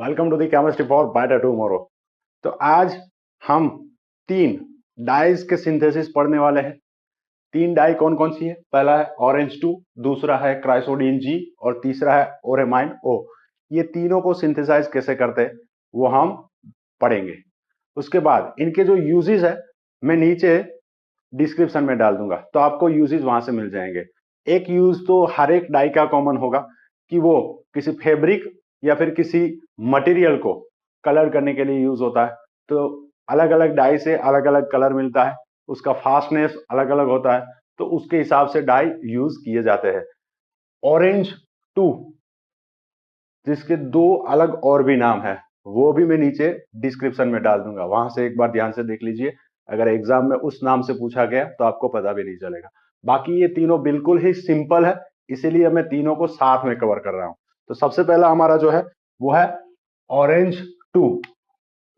Welcome to the chemistry for better tomorrow. तो आज हम तीन डाइज के सिंथेसिस पढ़ने वाले हैं। तीन डाई कौन कौन सी है? पहला है ऑरेंज 2, दूसरा है क्राइसोडीन जी और तीसरा है ओरेमाइन ओ। ये तीनों को सिंथेसाइज कैसे करते हैं वो हम पढ़ेंगे। उसके बाद इनके जो यूजेस है मैं नीचे डिस्क्रिप्शन में डाल दूंगा, तो आपको यूजेस वहां से मिल जाएंगे। एक यूज तो हर एक डाई का कॉमन होगा कि वो किसी फैब्रिक या फिर किसी मटेरियल को कलर करने के लिए यूज होता है। तो अलग अलग डाई से अलग अलग कलर मिलता है, उसका फास्टनेस अलग अलग होता है, तो उसके हिसाब से डाई यूज किए जाते हैं। ऑरेंज 2 जिसके दो अलग और भी नाम है वो भी मैं नीचे डिस्क्रिप्शन में डाल दूंगा, वहां से एक बार ध्यान से देख लीजिए। अगर एग्जाम में उस नाम से पूछा गया तो आपको पता भी नहीं चलेगा। बाकी ये तीनों बिल्कुल ही सिंपल है, इसीलिए मैं तीनों को साथ में कवर कर रहा हूं। तो सबसे पहला हमारा जो है वो है ऑरेंज 2।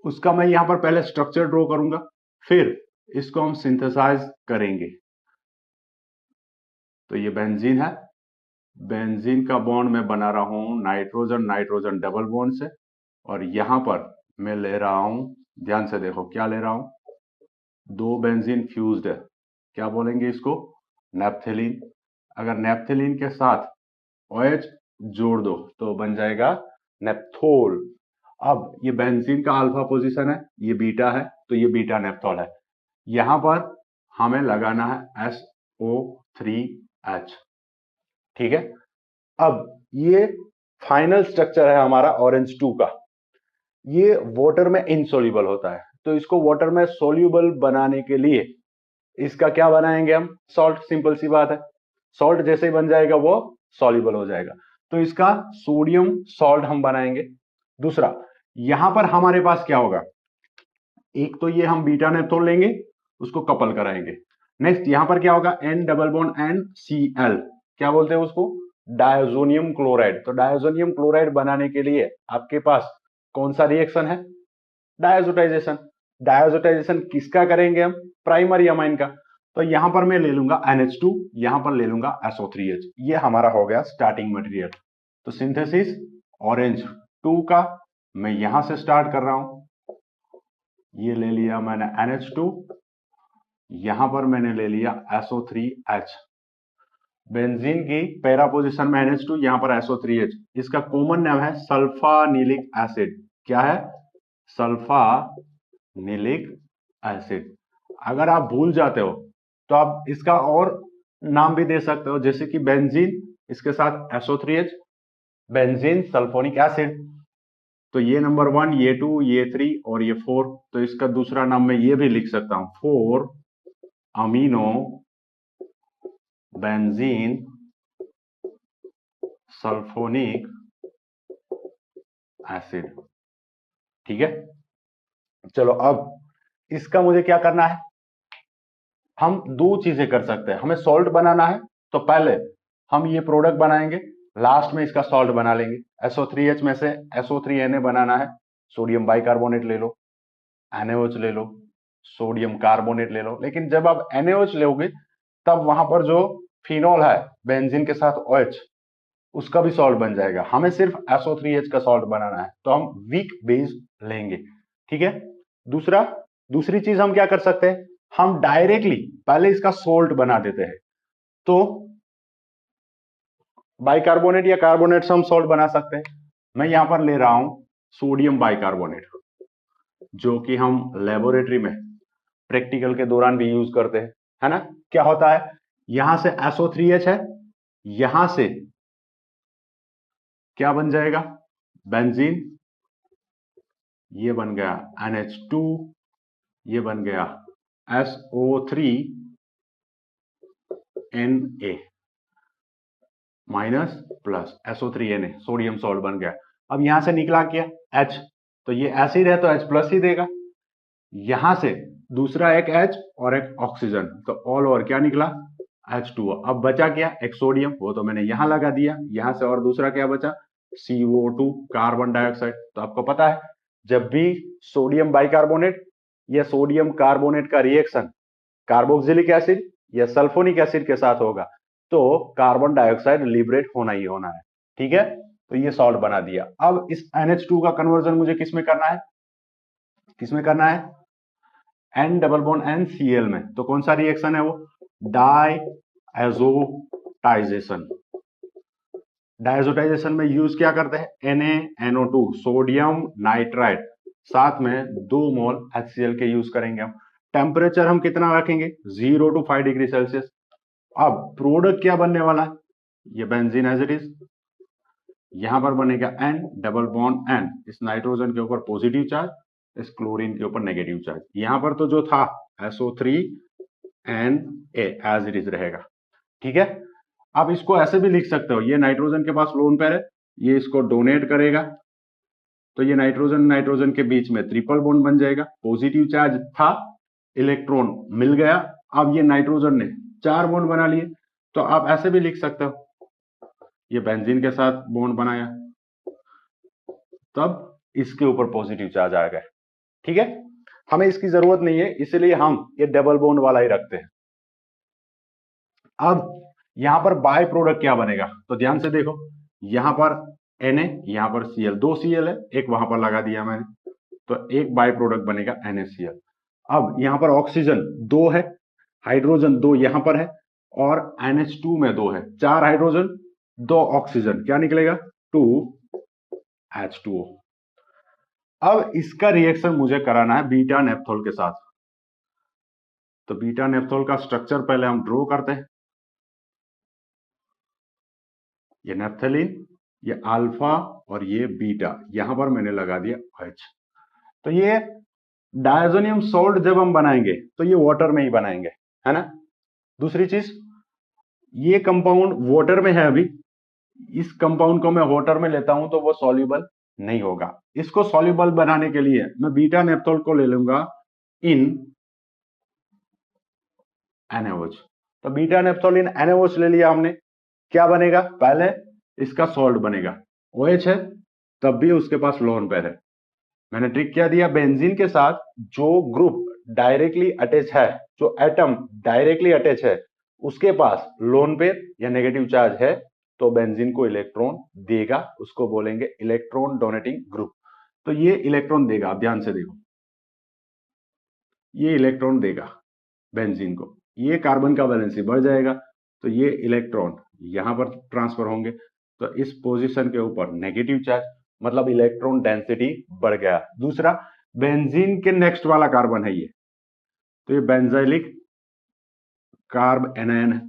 उसका मैं यहां पर पहले स्ट्रक्चर ड्रॉ करूंगा, फिर इसको हम सिंथेसाइज करेंगे। तो ये बेंजीन है, बेंजीन का बॉन्ड मैं बना रहा हूं नाइट्रोजन नाइट्रोजन डबल बॉन्ड से, और यहां पर मैं ले रहा हूं, ध्यान से देखो क्या ले रहा हूं, दो बेंजीन फ्यूज्ड है। क्या बोलेंगे इसको? नेप्थेलीन। अगर नेप्थेलीन के साथ OH जोड़ दो तो बन जाएगा नेप्थोल। अब ये बेंजीन का अल्फा पोजीशन है, ये बीटा है, तो ये बीटा नेप्थोल है। यहां पर हमें लगाना है SO3H। ठीक है। अब ये फाइनल स्ट्रक्चर है हमारा ऑरेंज 2 का। ये वाटर में इनसोल्यूबल होता है, तो इसको वाटर में सोल्यूबल बनाने के लिए इसका क्या बनाएंगे हम? सॉल्ट। सिंपल सी बात है, सॉल्ट जैसे ही बन जाएगा वो सॉल्यूबल हो जाएगा, तो इसका सोडियम सॉल्ट हम बनाएंगे। दूसरा, यहां पर हमारे पास क्या होगा, एक तो ये हम बीटा नेप्थोल लेंगे, उसको कपल कराएंगे। नेक्स्ट यहां पर क्या होगा, N डबल बॉन्ड NCl, क्या बोलते हैं उसको? Diazonium chloride. तो डायजोनियम क्लोराइड बनाने के लिए आपके पास कौन सा रिएक्शन है? डायजोटाइजेशन। डायजोटाइजेशन किसका करेंगे हम? प्राइमरी अमाइन का। तो यहां पर मैं ले लूंगा NH2, यहां पर ले लूंगा SO3H। ये हमारा हो गया स्टार्टिंग मटेरियल। तो सिंथेसिस ऑरेंज 2 का मैं यहां से स्टार्ट कर रहा हूं। ये ले लिया मैंने NH2, यहां पर मैंने ले लिया SO3H। बेंजीन की पैरा पोजीशन में NH2, यहां पर SO3H। इसका कॉमन नाम है सल्फानिलिक एसिड। क्या है? Sulphanilic acid. अगर आप भूल जाते हो तो आप इसका और नाम भी दे सकते हो, जैसे कि बेंजीन, इसके साथ SO3H, बेंजीन सल्फोनिक एसिड। तो ये नंबर 1, ये 2, ये 3 और ये 4, तो इसका दूसरा नाम मैं ये भी लिख सकता हूं, 4 अमीनो बेंजीन सल्फोनिक एसिड। ठीक है। चलो अब इसका मुझे क्या करना है, हम दो चीजें कर सकते हैं। हमें सॉल्ट बनाना है तो पहले हम ये प्रोडक्ट बनाएंगे, लास्ट में इसका सॉल्ट बना लेंगे। SO3H में से SO3Na बनाना है, सोडियम बाइकार्बोनेट ले लो, NaOH ले लो, सोडियम कार्बोनेट ले लो। लेकिन जब आप NaOH लोगे तब वहां पर जो फिनॉल है बेंजीन के साथ OH, उसका भी सॉल्ट बन जाएगा। हमें सिर्फ SO3H का सॉल्ट बनाना है, तो हम वीक बेस लेंगे। ठीक है। दूसरी चीज हम क्या कर सकते हैं, हम डायरेक्टली पहले इसका सोल्ट बना देते हैं। तो बाइकार्बोनेट या कार्बोनेट से हम सॉल्ट बना सकते हैं। मैं यहां पर ले रहा हूं सोडियम बाइकार्बोनेट, जो कि हम लेबोरेटरी में प्रैक्टिकल के दौरान भी यूज करते हैं, है ना। क्या होता है, यहां से SO3H है, यहां से क्या बन जाएगा, बेंजीन, ये बन गया NH2, ये बन गया SO3Na minus plus SO3Na, sodium salt बन गया। अब यहां से निकला क्या, H, तो ये एसिड है तो H प्लस ही देगा। यहां से दूसरा एक H और एक ऑक्सीजन, तो ऑल ओवर क्या निकला, H2O। अब बचा क्या, एक सोडियम, वो तो मैंने यहां लगा दिया। यहां से और दूसरा क्या बचा, CO2, कार्बन डाइऑक्साइड। तो आपको पता है जब भी सोडियम बाइकार्बोनेट या सोडियम कार्बोनेट का रिएक्शन कार्बोक्सिलिक एसिड या सल्फोनिक एसिड के साथ होगा तो कार्बन डाइऑक्साइड लिबरेट होना ही होना है। ठीक है। तो ये सॉल्ट बना दिया। अब इस NH2 का कन्वर्जन मुझे किसमें करना है, किसमें करना है, N डबल बॉन्ड NCl में। तो कौन सा रिएक्शन है वो, डायएजोटाइजेशन। डायएजोटाइजेशन में यूज क्या करते हैं, NaNO2 सोडियम नाइट्राइड, साथ में 2 मोल HCl के यूज करेंगे हम। टेम्परेचर हम कितना रखेंगे, 0 to 5 डिग्री सेल्सियस। अब प्रोडक्ट क्या बनने वाला है, ये बेंजीन एज इट इज, यहां पर बनेगा N डबल बॉन्ड N, इस नाइट्रोजन के ऊपर पॉजिटिव चार्ज, इस क्लोरीन के ऊपर नेगेटिव चार्ज। यहां पर तो जो था SO3Na एज इट इज रहेगा, ठीक है। आप इसको ऐसे भी लिख सकते हो, ये नाइट्रोजन के पास लोन पेयर है, ये इसको डोनेट करेगा, तो ये नाइट्रोजन नाइट्रोजन के बीच में ट्रिपल बॉन्ड बन जाएगा, पॉजिटिव चार्ज था, इलेक्ट्रॉन मिल गया, अब ये नाइट्रोजन ने 4 बॉन्ड बना लिए। तो आप ऐसे भी लिख सकते हो, ये बेंजीन के साथ बॉन्ड बनाया, तब इसके ऊपर पॉजिटिव चार्ज आएगा, ठीक है। हमें इसकी जरूरत नहीं है, इसलिए हम ये डबल बॉन्ड वाला ही रखते हैं। अब यहां पर बाय प्रोडक्ट क्या बनेगा, तो ध्यान से देखो, यहां पर Na, यहां पर Cl, 2 Cl है, एक वहां पर लगा दिया मैंने, तो एक बाय प्रोडक्ट बनेगा NaCl। अब यहां पर ऑक्सीजन 2 है, हाइड्रोजन 2 यहां पर है, और NH2 में 2 है, 4 हाइड्रोजन 2 ऑक्सीजन, क्या निकलेगा 2H2O। अब इसका रिएक्शन मुझे कराना है बीटा नेप्थोल के साथ। तो बीटा नेप्थोल का स्ट्रक्चर पहले हम ड्रॉ करते हैं, ये नेप्थलीन, ये अल्फा और ये बीटा, यहां पर मैंने लगा दिया H। तो ये डायजोनियम सॉल्ट जब हम बनाएंगे तो ये वाटर में ही बनाएंगे, है ना। दूसरी चीज, ये कंपाउंड वाटर में है, अभी इस कंपाउंड को मैं वाटर में लेता हूं तो वो सॉल्युबल नहीं होगा। इसको सॉल्युबल बनाने के लिए मैं बीटा नेप्थोल को ले लूंगा इन NaOH। तो बीटा नेप्थोल इन NaOH ले लिया हमने, क्या बनेगा, पहले इसका सॉल्ट बनेगा, OH है तब भी उसके पास लोन पेयर है। मैंने ट्रिक क्या दिया, बेंजीन के साथ जो ग्रुप डायरेक्टली अटैच है, जो एटम डायरेक्टली अटैच है, उसके पास लोन पेयर या नेगेटिव चार्ज है, तो बेंजीन को इलेक्ट्रॉन देगा, उसको बोलेंगे इलेक्ट्रॉन डोनेटिंग ग्रुप। तो ये इलेक्ट्रॉन देगा, आप ध्यान से देखो, ये इलेक्ट्रॉन देगा बेंजीन को, ये कार्बन का वैलेंसी बढ़ जाएगा, तो ये इलेक्ट्रॉन यहां पर ट्रांसफर होंगे, तो इस पोजीशन के ऊपर नेगेटिव चार्ज, मतलब इलेक्ट्रॉन डेंसिटी बढ़ गया। दूसरा, बेंजीन के नेक्स्ट वाला कार्बन है ये, तो ये बेंजाइलिक कार्ब एनायन है,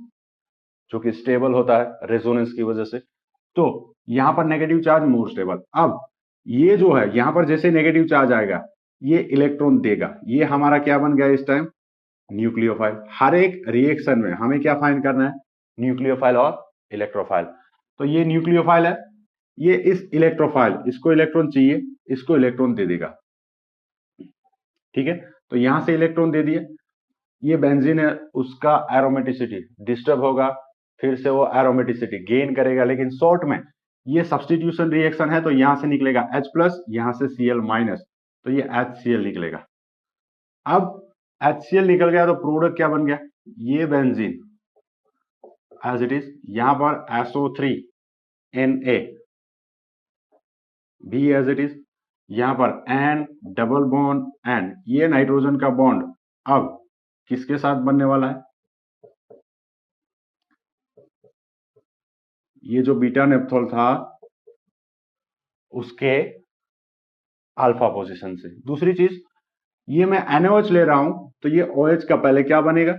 जो कि स्टेबल होता है रेजोनेंस की वजह से, तो यहां पर नेगेटिव चार्ज मोर स्टेबल। अब ये जो है, यहां पर जैसे नेगेटिव चार्ज आएगा, ये इलेक्ट्रॉन देगा, ये हमारा क्या बन गया इस टाइम, न्यूक्लियोफाइल। हर एक रिएक्शन में हमें क्या फाइंड करना है, न्यूक्लियोफाइल और इलेक्ट्रोफाइल। तो ये न्यूक्लियोफाइल है, ये इस इलेक्ट्रोफाइल, इसको इलेक्ट्रॉन चाहिए, इसको इलेक्ट्रॉन दे देगा, ठीक है। तो यहां से इलेक्ट्रॉन दे दिए, ये बेंजीन है, उसका एरोमेटिसिटी डिस्टर्ब होगा, फिर से वो एरोमेटिसिटी गेन करेगा, लेकिन शॉर्ट में ये सब्स्टिट्यूशन रिएक्शन है, तो यहां से निकलेगा H+, यहां से Cl-, तो ये HCl निकलेगा। अब HCl निकल गया तो प्रोडक्ट क्या बन गया, ये बेंजीन एज इट इज, यहां पर SO3Na भी एज इट इज, यहां पर N डबल बॉन्ड N, ये नाइट्रोजन का बॉन्ड अब किसके साथ बनने वाला है, ये जो बीटा नेप्थोल था उसके अल्फा पोजीशन से। दूसरी चीज, ये मैं NaOH ले रहा हूं, तो ये OH का पहले क्या बनेगा,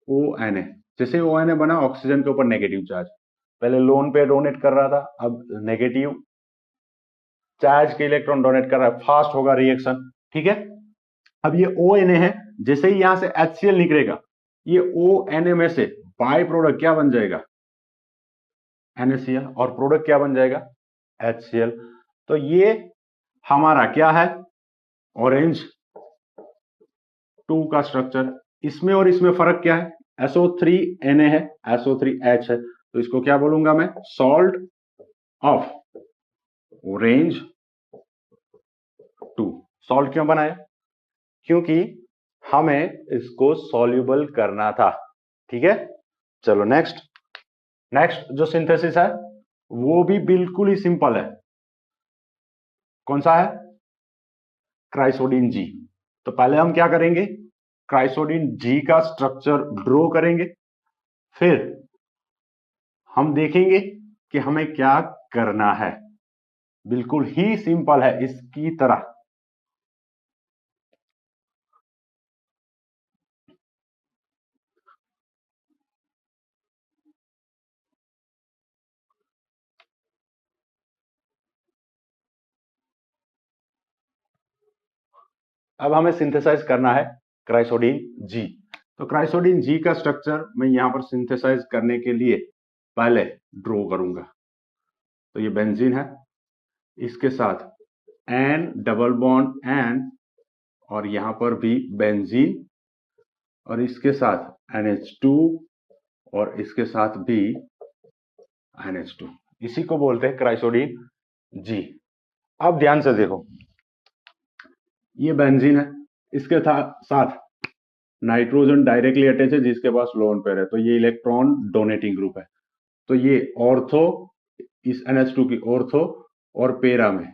ONA। जैसे ONA बना, ऑक्सीजन के ऊपर नेगेटिव चार्ज, पहले लोन पे डोनेट कर रहा था, अब नेगेटिव चार्ज के इलेक्ट्रॉन डोनेट कर रहा है, फास्ट होगा रिएक्शन, ठीक है। अब ये ONA है, जैसे ही यहां से HCl निकलेगा, ये ONA में से बाय प्रोडक्ट क्या बन जाएगा, NaCl, और प्रोडक्ट क्या बन जाएगा, HCl। तो ये हमारा क्या है, ऑरेंज 2 का स्ट्रक्चर। इसमें और इसमें फर्क क्या है, SO3Na है, SO3H है, तो इसको क्या बोलूंगा मैं, सॉल्ट ऑफ ऑरेंज 2। सॉल्ट क्यों बनाया, क्योंकि हमें इसको सॉल्युबल करना था, ठीक है। चलो नेक्स्ट जो सिंथेसिस है वो भी बिल्कुल ही सिंपल है। कौन सा है? क्राइसोडिन जी। तो पहले हम क्या करेंगे, क्राइसोडिन जी का स्ट्रक्चर ड्रॉ करेंगे, फिर हम देखेंगे कि हमें क्या करना है। बिल्कुल ही सिंपल है इसकी तरह। अब हमें सिंथेसाइज करना है क्राइसोडिन जी। तो क्राइसोडिन जी का स्ट्रक्चर मैं यहां पर सिंथेसाइज करने के लिए पहले ड्रॉ करूंगा। तो ये बेंजीन है, इसके साथ एन डबल बॉन्ड एन, और यहां पर भी बेंजीन, और इसके साथ NH2, और इसके साथ भी NH2। इसी को बोलते हैं क्राइसोडिन जी। अब ध्यान से देखो, ये बेंजीन है, इसके साथ नाइट्रोजन डायरेक्टली अटैच है जिसके पास लोन पेयर है, तो ये इलेक्ट्रॉन डोनेटिंग ग्रुप है। तो ये ऑर्थो, इस NH2 की ऑर्थो और पेरा में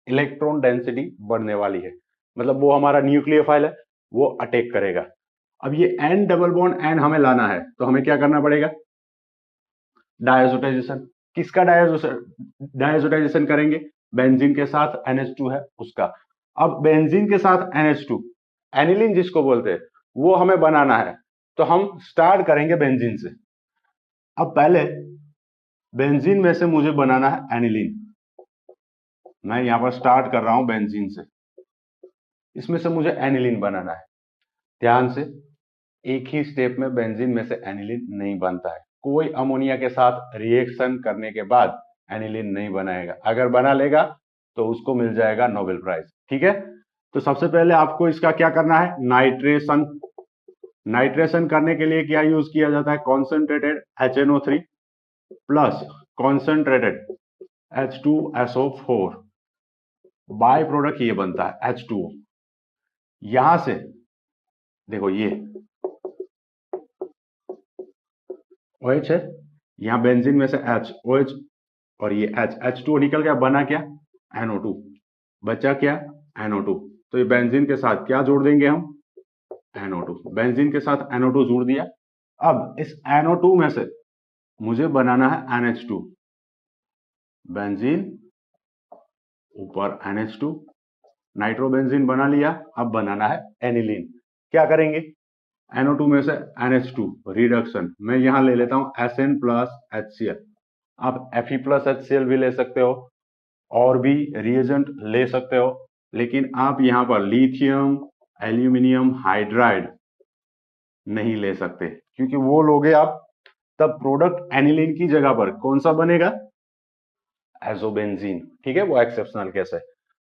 इलेक्ट्रॉन डेंसिटी बढ़ने वाली है, मतलब वो हमारा न्यूक्लियोफाइल है, वो अटैक करेगा। अब ये एन डबल बॉन्ड एन हमें लाना है, तो हमें क्या करना पड़ेगा, डायजोटाइजेशन। किसका डायजोटाइजेशन करेंगे? बेंजीन के साथ NH2 है उसका। अब बेंजीन के साथ NH2, एनिलीन जिसको बोलते हैं, वो हमें बनाना है, तो हम स्टार्ट करेंगे बेंजीन से। अब पहले बेंजीन में से मुझे बनाना है एनिलीन। मैं यहां पर स्टार्ट कर रहा हूं बेंजीन से, इसमें से मुझे एनिलीन बनाना है। ध्यान से, एक ही स्टेप में बेंजीन में से एनिलीन नहीं बनता है। कोई अमोनिया के साथ रिएक्शन करने के बाद एनिलीन नहीं बनाएगा, अगर बना लेगा तो उसको मिल जाएगा नोबेल प्राइज। ठीक है, तो सबसे पहले आपको इसका क्या करना है, नाइट्रेशन। नाइट्रेशन करने के लिए क्या यूज किया जाता है, concentrated HNO3 plus concentrated H2SO4, by product ये बनता है H2O। यहां से देखो, ये OH है, यहां बेंजीन में से H, OH, और ये H2O निकल गया, बना क्या, NO2, बचा क्या, NO2। तो ये बेंजीन के साथ क्या जोड़ देंगे हम, NO2। बेंजीन के साथ NO2 जोड़ दिया। अब इस NO2 में से मुझे बनाना है NH2। बेंजीन ऊपर NH2, नाइट्रोबेंजीन बना लिया। अब बनाना है एनिलीन। क्या करेंगे, NO2 में से NH2 रिडक्शन, मैं यहां ले लेता हूं SN प्लस HCl। आप Fe प्लस HCl भी ले सकते हो, और भी रिएजेंट ले सकते हो, लेकिन आप यहां पर लिथियम एल्यूमिनियम हाइड्राइड नहीं ले सकते, क्योंकि वो लोगे आप, तब प्रोडक्ट एनिलीन की जगह पर कौन सा बनेगा, एजोबेंजीन। ठीक है, वो एक्सेप्शनल केस है।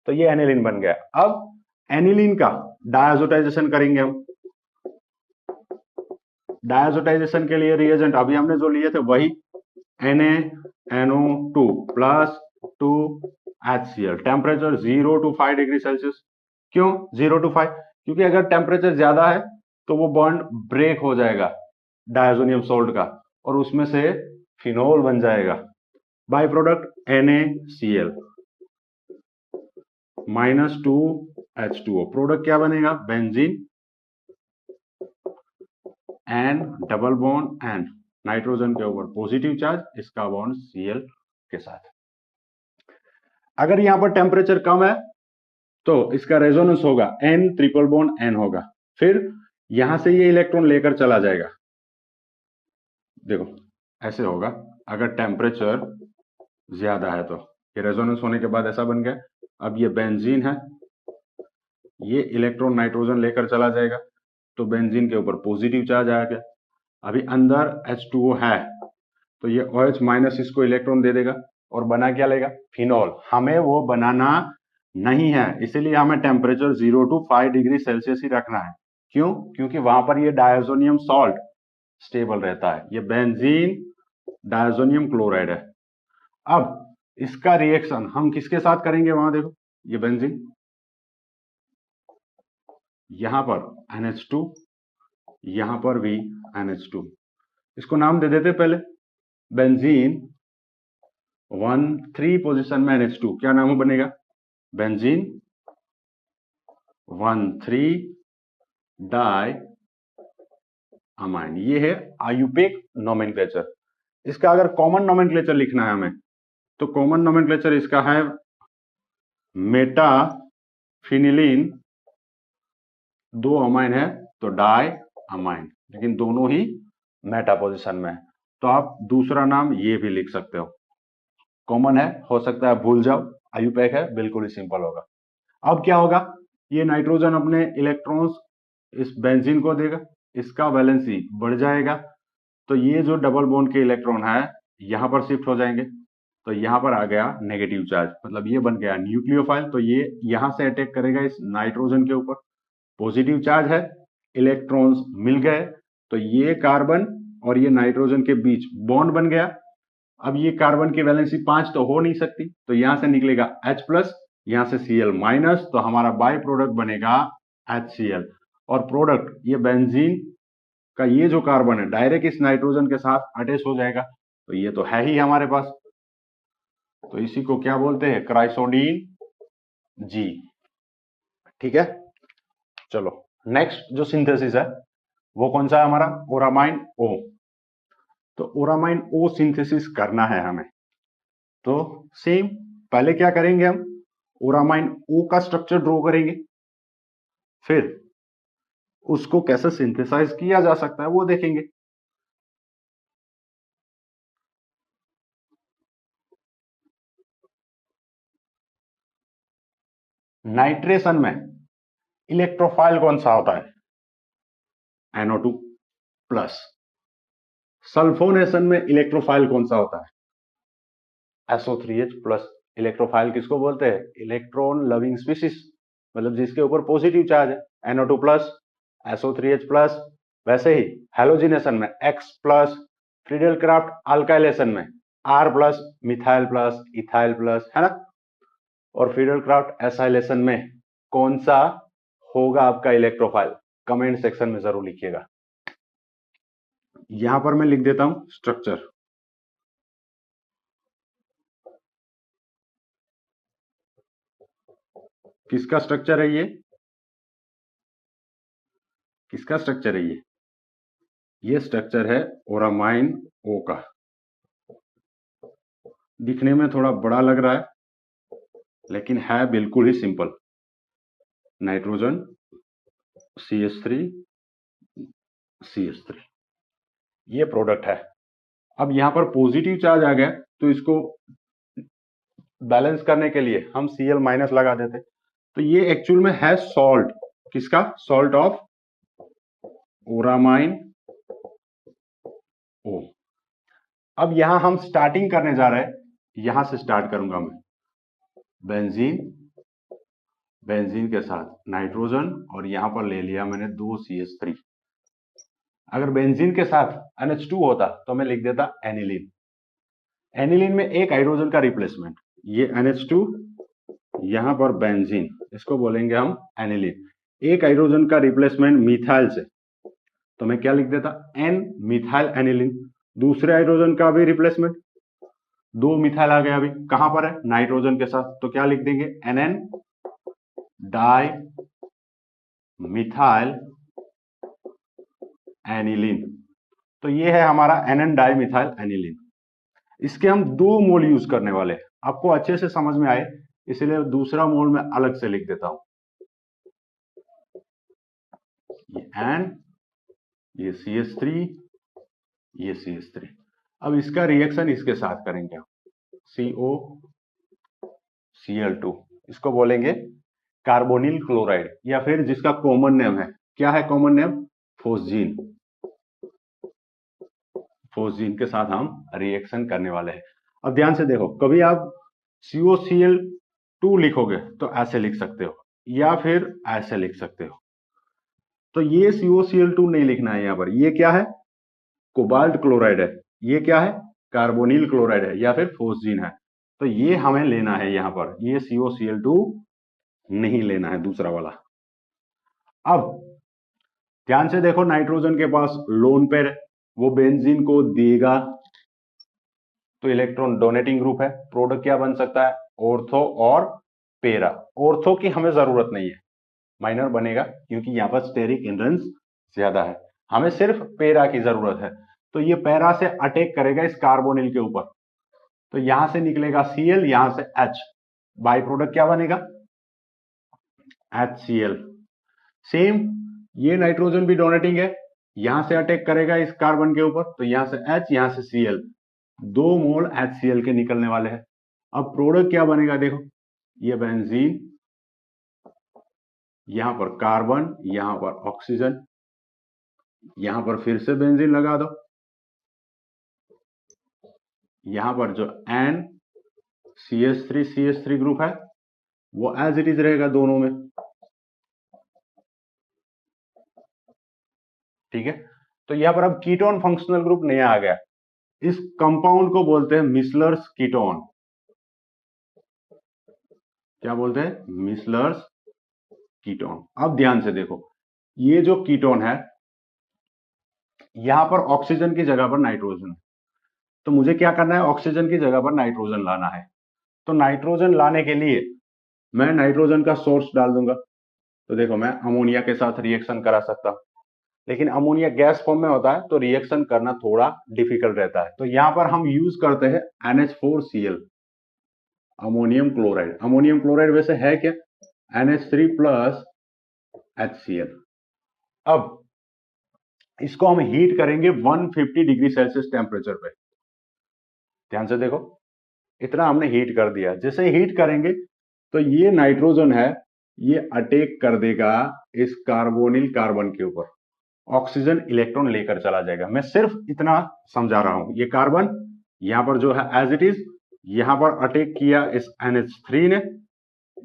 तो ये एनिलीन बन गया। अब एनिलीन का डायजोटाइजेशन करेंगे हम। डायजोटाइजेशन के लिए रिएजेंट अभी हमने जो लिए थे वही, NaNO2 plus 2HCl, temperature 0 to 5 degree Celsius. क्यों 0 to 5? क्योंकि अगर टेम्परेचर ज्यादा है तो वो बॉन्ड ब्रेक हो जाएगा डायजोनियम सोल्ट का, और उसमें से फिनोल बन जाएगा। By product NaCl -2H2O, product क्या बनेगा, benzene N double bond N, nitrogen के ऊपर पॉजिटिव चार्ज, इसका बॉन्ड Cl के साथ। अगर यहां पर टेम्परेचर कम है तो इसका रेजोनेंस होगा N ट्रिपल बॉन्ड N होगा, फिर यहां से ये इलेक्ट्रॉन लेकर चला जाएगा। देखो ऐसे होगा, अगर टेम्परेचर ज्यादा है तो ये रेजोनेंस होने के बाद ऐसा बन गया। अब ये बेंजीन है, ये इलेक्ट्रॉन नाइट्रोजन लेकर चला जाएगा, तो बेंजीन के ऊपर पॉजिटिव चार्ज आ गया। अभी अंदर H2O है, तो ये OH माइनस इसको इलेक्ट्रॉन दे देगा, और बना क्या लेगा, फिनॉल। हमें वो बनाना नहीं है, इसीलिए हमें टेम्परेचर 0 to 5 डिग्री सेल्सियस ही रखना है। क्यों, क्योंकि वहां पर ये डायजोनियम सॉल्ट स्टेबल रहता है। ये बेंजीन डायजोनियम क्लोराइड है। अब इसका रिएक्शन हम किसके साथ करेंगे, वहां देखो, ये बेंजीन, यहां पर NH2, यहां पर भी NH2। इसको नाम दे देते पहले, बेंजीन 1,3 पोजीशन में NH2 क्या नाम बनेगा? Benzene 1,3 diamine. ये है आयुपेक नोमेनक्लेचर। इसका अगर कॉमन नोमेनक्लेचर लिखना है हमें तो कॉमन नोमेनक्लेचर इसका है मेटा फिनिलीन, 2 अमाइन है तो डाई अमाइन, लेकिन दोनों ही मेटा पोजीशन में है, तो आप दूसरा नाम ये भी लिख सकते हो। कॉमन है, हो सकता है भूल जाओ, आयुपेक है, बिल्कुल ही सिंपल होगा। अब क्या होगा, ये नाइट्रोजन अपने इलेक्ट्रॉन्स इस बेंजीन को देगा, इसका वैलेंसी बढ़ जाएगा, तो ये जो डबल बॉन्ड के इलेक्ट्रॉन है यहां पर शिफ्ट हो जाएंगे, तो यहां पर आ गया नेगेटिव चार्ज, मतलब ये बन गया न्यूक्लियोफाइल, तो ये यहां से अटैक करेगा इस नाइट्रोजन के ऊपर। पॉजिटिव चार्ज है, इलेक्ट्रॉन्स मिल गए, तो ये कार्बन और ये नाइट्रोजन के बीच बॉन्ड बन गया। अब ये कार्बन की वैलेंसी 5 तो हो नहीं सकती, तो यहां से निकलेगा H+, यहां से Cl-, तो हमारा बाय प्रोडक्ट बनेगा HCl। और प्रोडक्ट ये बेंजीन का ये जो कार्बन है डायरेक्ट इस नाइट्रोजन के साथ अटैच हो जाएगा, तो ये तो है ही हमारे पास, तो इसी को क्या बोलते हैं, क्राइसोडीन जी। ठीक है, चलो नेक्स्ट जो सिंथेसिस है वो कौन सा है हमारा, ओरामाइन ओ। तो ओरामाइन ओ सिंथेसिस करना है हमें, तो सेम पहले क्या करेंगे, हम ओरामाइन ओ का स्ट्रक्चर ड्रॉ करेंगे, फिर उसको कैसे सिंथेसाइज किया जा सकता है वो देखेंगे। नाइट्रेशन में इलेक्ट्रोफाइल कौन सा होता है, NO2+। सल्फोनेशन में इलेक्ट्रोफाइल कौन सा होता है, SO3H+। इलेक्ट्रोफाइल किसको बोलते हैं, इलेक्ट्रॉन लविंग स्पीशीज, मतलब जिसके ऊपर पॉजिटिव चार्ज है, NO2+, SO3H+। वैसे ही हेलोजिनेशन में X+, फ्रीडेलक्राफ्ट अल्काइलेशन में R+, methyl plus, ethyl plus, है ना। और फ्रीडेलक्राफ्ट एसाइलेशन में कौन सा होगा आपका इलेक्ट्रोफाइल, कमेंट सेक्शन में जरूर लिखिएगा। यहां पर मैं लिख देता हूं स्ट्रक्चर। किसका स्ट्रक्चर है किसका स्ट्रक्चर है ये स्ट्रक्चर है ओरामाइन ओ का। दिखने में थोड़ा बड़ा लग रहा है लेकिन है बिल्कुल ही सिंपल, नाइट्रोजन CH3 CH3, ये प्रोडक्ट है। अब यहां पर पॉजिटिव चार्ज आ गया तो इसको बैलेंस करने के लिए हम Cl- लगा देते, तो ये एक्चुअल में है सॉल्ट, किसका, सॉल्ट ऑफ ओरामाइन ओ। अब यहां हम स्टार्टिंग करने जा रहे हैं, यहां से स्टार्ट करूंगा मैं, बेंजीन के साथ नाइट्रोजन, और यहां पर ले लिया मैंने 2 CH3। अगर बेंजीन के साथ NH2 होता तो मैं लिख देता एनिलीन। एनिलीन में एक हाइड्रोजन का रिप्लेसमेंट, ये NH2, यहां पर बेंजीन, इसको बोलेंगे हम एनिलीन। एक हाइड्रोजन का रिप्लेसमेंट मिथाइल से, तो मैं क्या लिख देता, N मिथाइल एनिलीन। दूसरे हाइड्रोजन का भी रिप्लेसमेंट, 2 मिथाइल आ गया, अभी कहां पर है, नाइट्रोजन के साथ, तो क्या लिख देंगे, NN डाई मिथाइल एनिलीन। तो ये है हमारा NN डाई मिथाइल एनिलीन। इसके हम 2 मोल यूज करने वाले हैं, आपको अच्छे से समझ में आए इसलिए दूसरा मोल में अलग से लिख देता हूं, ये N, ये CH3, ये CH3। अब इसका रिएक्शन इसके साथ करेंगे हम, CO Cl2, इसको बोलेंगे कार्बोनिल क्लोराइड, या फिर जिसका कॉमन नेम है, क्या है कॉमन नेम, फोस्जीन। फोस्जीन के साथ हम रिएक्शन करने वाले हैं। अब ध्यान से देखो, कभी आप COCl2 लिखोगे तो ऐसे लिख सकते हो या फिर ऐसे लिख सकते हो, तो ये COCl2 नहीं लिखना है, यहां पर ये क्या है, कोबाल्ट क्लोराइड है, ये क्या है, कार्बोनिल क्लोराइड है या फिर फोस्जीन है, तो ये हमें लेना है, यहां पर ये COCl2 नहीं लेना है, दूसरा वाला। अब ध्यान से देखो, नाइट्रोजन के पास लोन पेयर है, वो बेंजीन को देगा, तो इलेक्ट्रॉन डोनेटिंग ग्रुप है। प्रोडक्ट क्या बन सकता है, ऑर्थो और पेरा। ऑर्थो की हमें जरूरत नहीं है, माइनर बनेगा क्योंकि यहाँ पर स्टेरिक हिंड्रेंस ज्यादा है। हमें सिर्फ पेरा की जरूरत है। तो ये पैरा से अटैक करेगा इस कार्बोनिल के ऊपर, तो यहां से निकलेगा Cl, यहां से H, बाई प्रोडक्ट क्या बनेगा, HCl। सेम ये नाइट्रोजन भी डोनेटिंग है, यहां से अटैक करेगा इस कार्बन के ऊपर, तो यहां से H, यहां से Cl, 2 मोल HCl के निकलने वाले हैं। अब प्रोडक्ट क्या बनेगा देखो, ये बेंजीन, यहां पर कार्बन, यहां पर ऑक्सीजन, यहां पर फिर से बेंजीन लगा दो, यहां पर जो NCH3 ग्रुप है वो एज इट इज रहेगा दोनों में, ठीक है। तो यहां पर अब कीटोन फंक्शनल ग्रुप नया आ गया। इस कंपाउंड को बोलते हैं मिसलर्स कीटोन। क्या बोलते हैं, मिसलर्स कीटोन। अब ध्यान से देखो, ये जो कीटोन है यहां पर ऑक्सीजन की जगह पर नाइट्रोजन है, तो मुझे क्या करना है, ऑक्सीजन की जगह पर नाइट्रोजन लाना है। तो नाइट्रोजन लाने के लिए मैं नाइट्रोजन का सोर्स डाल दूंगा। तो देखो मैं अमोनिया के साथ रिएक्शन करा सकता हूं, लेकिन अमोनिया गैस फॉर्म में होता है तो रिएक्शन करना थोड़ा डिफिकल्ट रहता है। तो यहां पर हम यूज करते हैं NH4Cl, ammonium chloride. Ammonium chloride वैसे है क्या, NH3 प्लस HCl। अब इसको हम हीट करेंगे 150 डिग्री सेल्सियस टेम्परेचर पे। ध्यान से देखो, इतना हमने हीट कर दिया। जैसे हीट करेंगे तो ये नाइट्रोजन है, ये अटैक कर देगा इस कार्बोनिल कार्बन के ऊपर, ऑक्सीजन इलेक्ट्रॉन लेकर चला जाएगा। मैं सिर्फ इतना समझा रहा हूं। ये कार्बन यहां पर जो है एज इट इज, यहां पर अटैक किया इस NH3 ने,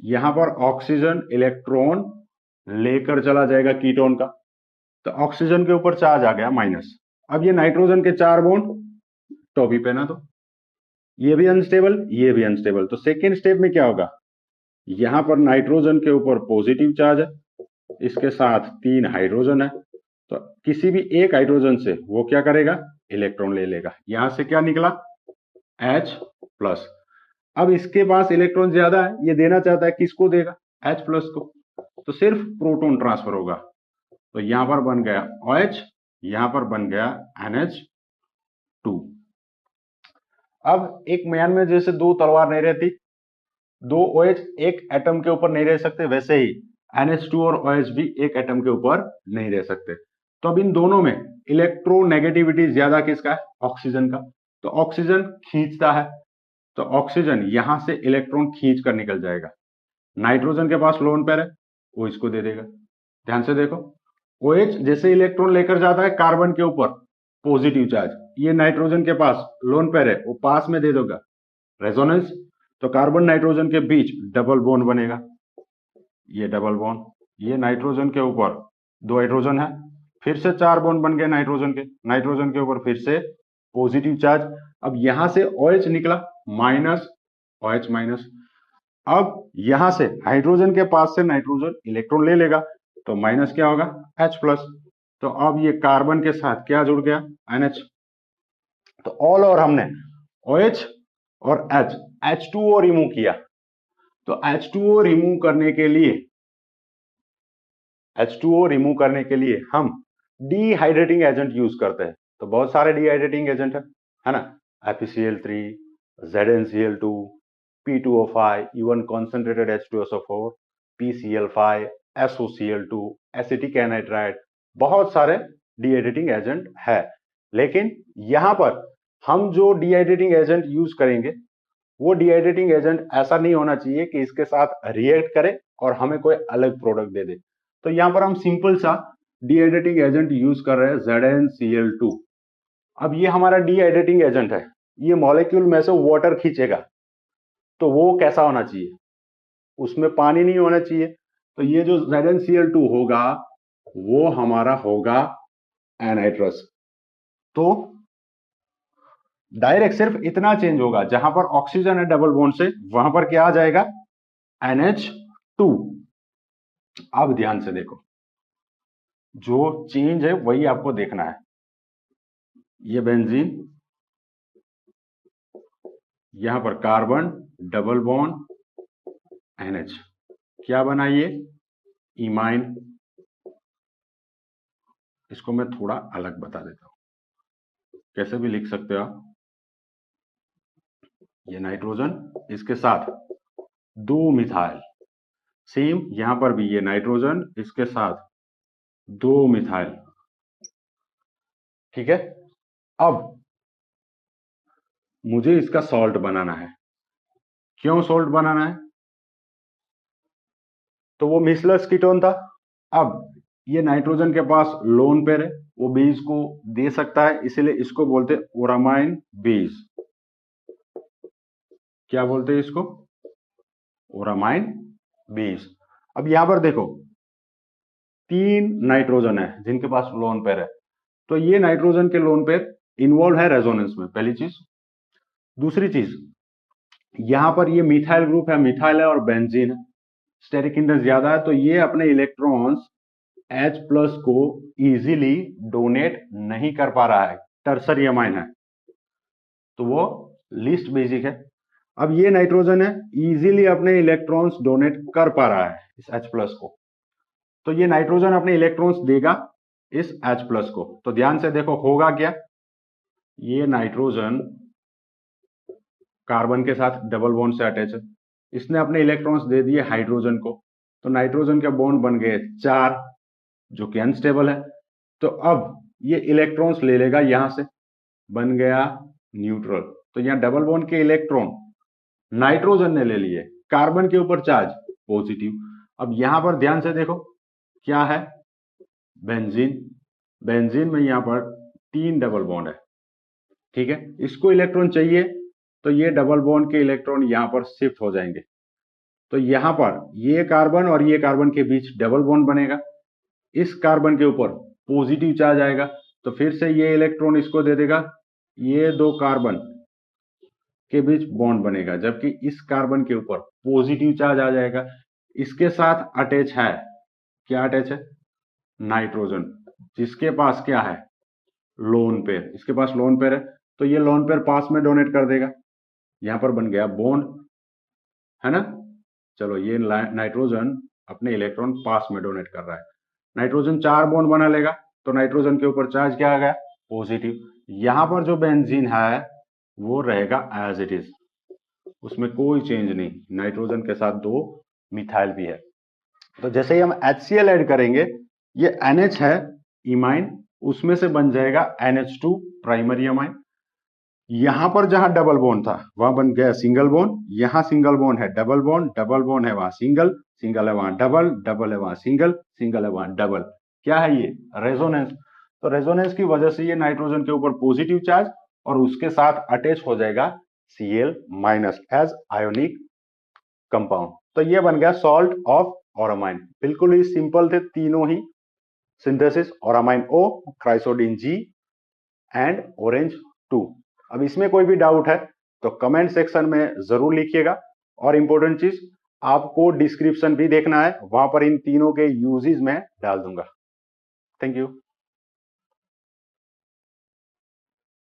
यहां पर ऑक्सीजन इलेक्ट्रॉन लेकर चला जाएगा कीटोन का, तो ऑक्सीजन के ऊपर चार्ज आ गया माइनस। अब ये नाइट्रोजन के 4 बॉन्ड टॉपी पे ना, तो ये भी अनस्टेबल, ये भी अनस्टेबल। तो सेकेंड स्टेप में क्या होगा, यहां पर नाइट्रोजन के ऊपर पॉजिटिव चार्ज है, इसके साथ 3 हाइड्रोजन है, तो किसी भी एक हाइड्रोजन से वो क्या करेगा, इलेक्ट्रॉन ले लेगा। यहां से क्या निकला, H प्लस। अब इसके पास इलेक्ट्रॉन ज्यादा है, ये देना चाहता है, किसको देगा, H प्लस को, तो सिर्फ प्रोटॉन ट्रांसफर होगा। तो यहां पर बन गया OH, यहां पर बन गया NH2। अब एक म्यान में जैसे 2 तलवार नहीं रहती, 2 OH एक एटम के ऊपर नहीं रह सकते, वैसे ही NH2 और OH भी एक एटम के ऊपर नहीं रह सकते। तो अब इन दोनों में इलेक्ट्रोनेगेटिविटी ज्यादा किसका है, ऑक्सीजन का। तो ऑक्सीजन खींचता है, तो ऑक्सीजन यहां से इलेक्ट्रॉन खींच कर निकल जाएगा। नाइट्रोजन के पास लोन पेयर है, वो इसको दे देगा। ध्यान से देखो, OH जैसे इलेक्ट्रॉन लेकर जाता है कार्बन के ऊपर पॉजिटिव चार्ज, ये नाइट्रोजन के पास लोन पेयर है, वो पास में दे देगा रेजोनेंस, तो कार्बन नाइट्रोजन के बीच डबल बॉन्ड बनेगा, ये डबल बॉन्ड, ये नाइट्रोजन के ऊपर 2 हाइड्रोजन है, फिर से 4 बॉन्ड बन गए नाइट्रोजन के ऊपर फिर से पॉजिटिव चार्ज। अब यहां से OH निकला माइनस, OH माइनस। अब यहां से हाइड्रोजन के पास से नाइट्रोजन इलेक्ट्रॉन ले लेगा, तो माइनस क्या होगा, H प्लस। तो अब ये कार्बन के साथ क्या जुड़ गया, NH। तो ऑल ओवर हमने OH और H, H2O रिमूव किया। तो H2O रिमूव करने के लिए, H2O रिमूव करने के लिए हम डिहाइड्रेटिंग एजेंट यूज करते हैं। तो बहुत सारे डिहाइड्रेटिंग एजेंट है ना, FeCl3, ZnCl2, P2O5, even concentrated H2SO4, PCl5, SOCl2, acetic एनाइट्राइड, बहुत सारे डिहाइड्रेटिंग एजेंट है। लेकिन यहां पर हम जो डिहाइड्रेटिंग एजेंट यूज करेंगे वो डिहाइड्रेटिंग एजेंट ऐसा नहीं होना चाहिए कि इसके साथ रिएक्ट करे और हमें कोई अलग प्रोडक्ट दे दे। तो यहां पर हम सिंपल सा डिहाइड्रेटिंग एजेंट यूज कर रहे हैं ZnCl2। अब ये हमारा डिहाइड्रेटिंग एजेंट है, ये मॉलिक्यूल में से वाटर खींचेगा, तो वो कैसा होना चाहिए, उसमें पानी नहीं होना चाहिए। तो ये जो ZnCl2 होगा वो हमारा होगा एनाइट्रस। तो डायरेक्ट सिर्फ इतना चेंज होगा, जहां पर ऑक्सीजन है डबल बॉन्ड से वहां पर क्या आ जाएगा, NH2। अब ध्यान से देखो, जो चेंज है वही आपको देखना है। ये बेंजीन, यहां पर कार्बन डबल बॉन्ड NH, क्या बना ये? इमाइन। इसको मैं थोड़ा अलग बता देता हूं, कैसे भी लिख सकते हो आप। ये नाइट्रोजन, इसके साथ 2 मिथाइल, सेम यहां पर भी ये नाइट्रोजन, इसके साथ 2 मिथाइल। ठीक है, अब मुझे इसका सॉल्ट बनाना है। क्यों सॉल्ट बनाना है? तो वो मिसलस कीटोन था। अब ये नाइट्रोजन के पास लोन पेयर है, वो बेस को दे सकता है, इसलिए इसको बोलते हैं ओरामाइन बेस। क्या बोलते हैं इसको? ओरामाइन बेस। अब यहां पर देखो 3 नाइट्रोजन है जिनके पास लोन पेयर है, तो ये नाइट्रोजन के लोन पेयर इन्वॉल्व है रेजोनेंस में, पहली चीज। दूसरी चीज, यहां पर ये मिथाइल ग्रुप है, मिथाइल है और बेंजीन है, स्टेरिक इंडेक्स ज्यादा है, तो ये अपने इलेक्ट्रॉन्स H प्लस को इजीली डोनेट नहीं कर पा रहा है, टर्सरी अमाइन है, तो वो लीस्ट बेसिक है। अब ये नाइट्रोजन है, इजीली अपने इलेक्ट्रॉन्स डोनेट कर पा रहा है इस H प्लस को, तो ये नाइट्रोजन अपने इलेक्ट्रॉन्स देगा इस H प्लस को। तो ध्यान से देखो होगा क्या, ये नाइट्रोजन कार्बन के साथ डबल बॉन्ड से अटैच है, इसने अपने इलेक्ट्रॉन्स दे दिए हाइड्रोजन को, तो नाइट्रोजन के बॉन्ड बन गए 4, जो कि अनस्टेबल है। तो अब ये इलेक्ट्रॉन्स ले लेगा, यहां से बन गया न्यूट्रल, तो यहां डबल बॉन्ड के इलेक्ट्रॉन नाइट्रोजन ने ले लिए, कार्बन के ऊपर चार्ज पॉजिटिव। अब यहां पर ध्यान से देखो क्या है, बेंजीन। बेंजीन में यहां पर 3 डबल बॉन्ड है, ठीक है, इसको इलेक्ट्रॉन चाहिए, तो ये डबल बॉन्ड के इलेक्ट्रॉन यहां पर शिफ्ट हो जाएंगे, तो यहां पर ये कार्बन और ये कार्बन के बीच डबल बॉन्ड बनेगा, इस कार्बन के ऊपर पॉजिटिव चार्ज आएगा, तो फिर से ये इलेक्ट्रॉन इसको दे देगा, ये 2 कार्बन के बीच बॉन्ड बनेगा, जबकि इस कार्बन के ऊपर पॉजिटिव चार्ज आ जाएगा। इसके साथ अटैच है, क्या अटैच है? नाइट्रोजन, जिसके पास क्या है? Lone pair. इसके पास लोन पेयर है, तो ये लोन पेयर पास में डोनेट कर देगा, यहां पर बन गया बॉन्ड, है ना। चलो, ये नाइट्रोजन अपने इलेक्ट्रॉन पास में डोनेट कर रहा है, नाइट्रोजन 4 बॉन्ड बना लेगा, तो नाइट्रोजन के ऊपर चार्ज क्या आ गया? पॉजिटिव। यहां पर जो बेंजीन है वो रहेगा एज इट इज, उसमें कोई चेंज नहीं, नाइट्रोजन के साथ 2 मिथाइल भी है। तो जैसे ही हम HCl ऐड करेंगे, ये NH है इमाइन, उसमें से बन जाएगा NH2 प्राइमरी अमाइन। यहां पर जहां डबल बॉन्ड था वहां बन गया सिंगल बॉन्ड, यहां सिंगल बॉन्ड है, डबल बॉन्ड, डबल बॉन्ड है वहां सिंगल, सिंगल है वहां डबल, डबल है वहां सिंगल, सिंगल है वहां डबल। क्या है ये? रेजोनेंस। तो रेजोनेंस की वजह से ये नाइट्रोजन के ऊपर पॉजिटिव चार्ज और उसके साथ अटैच हो जाएगा Cl minus as ionic compound. तो ये बन गया सॉल्ट ऑफ ओरामाइन। बिल्कुल ही सिंपल थे तीनों ही synthesis, auramine O, chrysoidine G and orange 2। अब इसमें कोई भी डाउट है तो कमेंट सेक्शन में जरूर लिखिएगा, और इंपॉर्टेंट चीज, आपको डिस्क्रिप्शन भी देखना है, वहां पर इन तीनों के यूजेस में डाल दूंगा। Thank you.